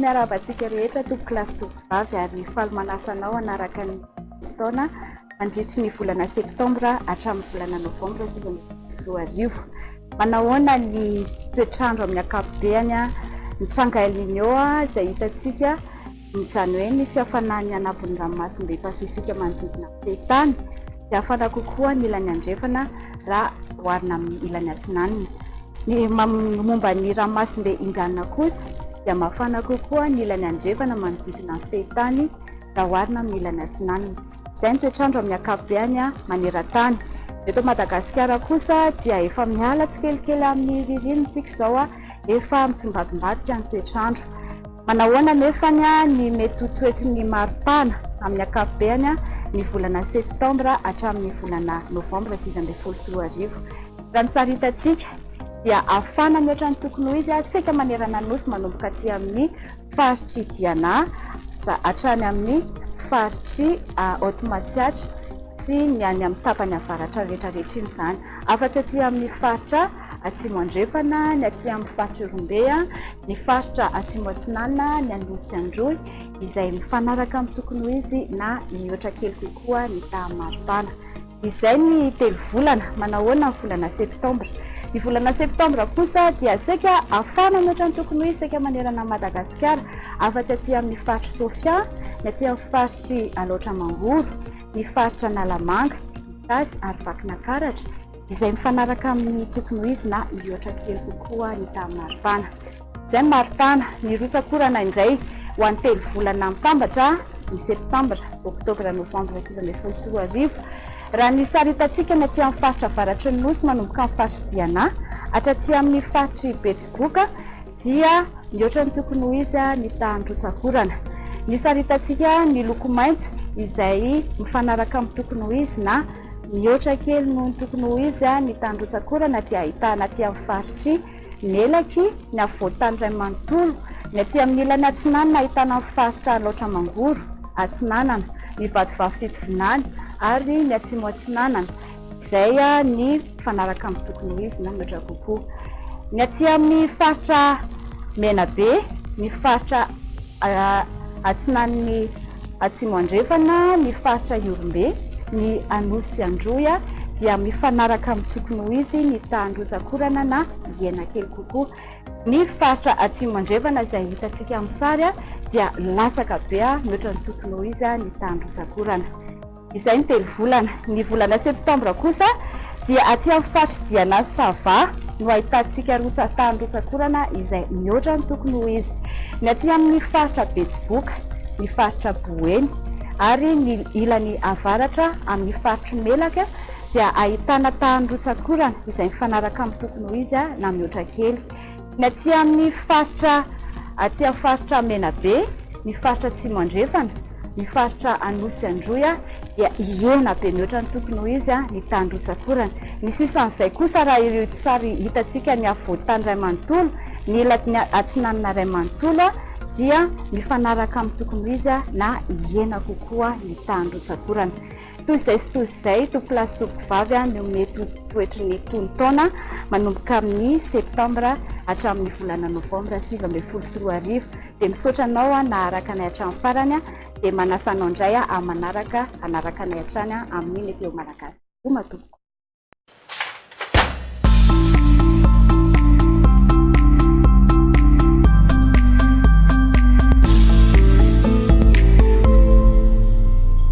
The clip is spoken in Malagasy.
miarabantsika rehetra tompo lasy tompo vavy ary faly manasanao anaraka ny taona mandritry ny volana septambra hatramin'ny volana novambra 2024. Manahoana ny toetrandro amin'ny ankapobeny ny tranga El Niño izay hitantsika mijano hoe ny fihafanany anabon'ny ranomasimbe pasifika manodidina fehitan'ny dia hafana kokoa ny ilany andrefana raha oharina amin'ny ilany atsinanana. Ny momba ny ranomasimbe Indiana kosa dia mafana kokoa ny ilany andrefana manodidina ny fehitan'ny raha oharina amin'ny ilany atsinanana. Izay ny toetrandro amin'ny ankapobeny maneran-tany. Eto Madagasikara kosa dia efa miala tsikelikely amin'ny ririnitsika izao efa mitsombadimbadika ny toetrandro. Manahoana nefany ny mety toetry ny maripana amin'ny ankapobeny ny volana septambra hatramin'ny volana novambra 2024. Raha ny sary hitantsika dia afana mihoatra ny tokony ho izy seka manerana nosy manomboka aty amin'ny faritry Diana hatrany amin'ny faritry Otmatsiatra sy ny any amin'ny tapany avaratra rehetrarehetra iny izany. Afa-tsy aty amin'ny faritra atsimo andrefana, ny aty amin'ny faritry Rombe, ny faritra atsimo atsinanana, ny anosy androy izay mifanaraka amin'ny tokony ho izy na mihoatra kely kokoa ny taha-maripana. Izay ny telo volana manahoana ny volana septambra. Ny volana septambra kosa dia seka afana mihoatra ny tokony ho izy seka manerana Madagasikara. Afa-tsy aty amin'ny faritry Sofia, ny aty amin'ny faritry Alaotra Mangoro, ny faritra Nalamanga, Tasy ary Vakinakaratra izay mifanaraka amin'ny tokony ho izy na mihoatra kely kokoa ny taha-maripana. Izay maripana ny rotsakorana indray ho an'ny telo volana mitambatra ny septambra, oktobra, novambra 2024. Raha ny sary hitantsika ny aty amin'ny faritra avaratry ny nosy manomboka amin'ny faritry Diana hatraty amin'ny faritry Betsiboka dia mihoatra ny tokony ho izy ny tahan'ny rotsakorana. Ny sary hitantsika ny loko maitso izay mifanaraka amin'ny tokony ho izy na mihoatra kely noho ny tokony ho izy ny tahan'ny rotsakorana dia ahitana aty amin'ny faritry Melaky, ny afovoan-tany Ray Manontolo, ny aty amin'ny ilany atsinanana ahitana amin'ny faritra Alaotra Mangoro, atsinanana, ny Vadivavy Fitovinany ary ny atsimo atsinanana. Izay ny mifanaraka amin'ny tokony ho izy na mihoatra kokoa. Ny aty amin'ny faritra Menabe, ny faritra atsinan'ny atsimo andrefana, ny faritra Iorombe, ny anosy androy dia mifanaraka amin'ny tokony ho izy ny tahan'ny rotsakorana na hiena kely kokoa. Ny faritra atsimo andrefana izay hitantsika amin'ny sary dia latsaka be mihoatra ny tokony ho izy ny tahan'ny rotsakorana. Izay ny telo volana. Ny volana septambra kosa dia aty amin'ny faritry Diana Sava no ahitantsika tahan'ny rotsakorana izay mihoatra ny tokony ho izy. Ny aty amin'ny faritra Betsiboka, ny faritra Boeny ary ny ilany avaratra amin'ny faritry Melaka dia ahitana tahan'ny rotsakorana izay mifanaraka amin'ny tokony ho izy na mihoatra kely. Ny aty amin'ny faritra Menabe, ny faritra atsimo andrefana, ny faritra anosy androy dia hiena be mihoatra ny tokony ho izy ny tahan'ny rotsakorana. Ny sisan'izay kosa raha ireo sary hitantsika ny afovoan-tany Ray Manontolo, ny ilany atsinanana Ray Manontolo dia mifanaraka amin'ny tokony ho izy na hiena kokoa ny tahan'ny rotsakorana. Toy izay sy toy izay tompo lasy tompo vavy no mety toetry ny tonon-taona manomboka amin'ny septambra hatramin'ny volana novambra 2024. Dia misaotra anao naharaka anay hatramin'ny farany dia manasanao indray manaraka anaraka anay hatrany amin'ny meteo malagasy. Matomboka.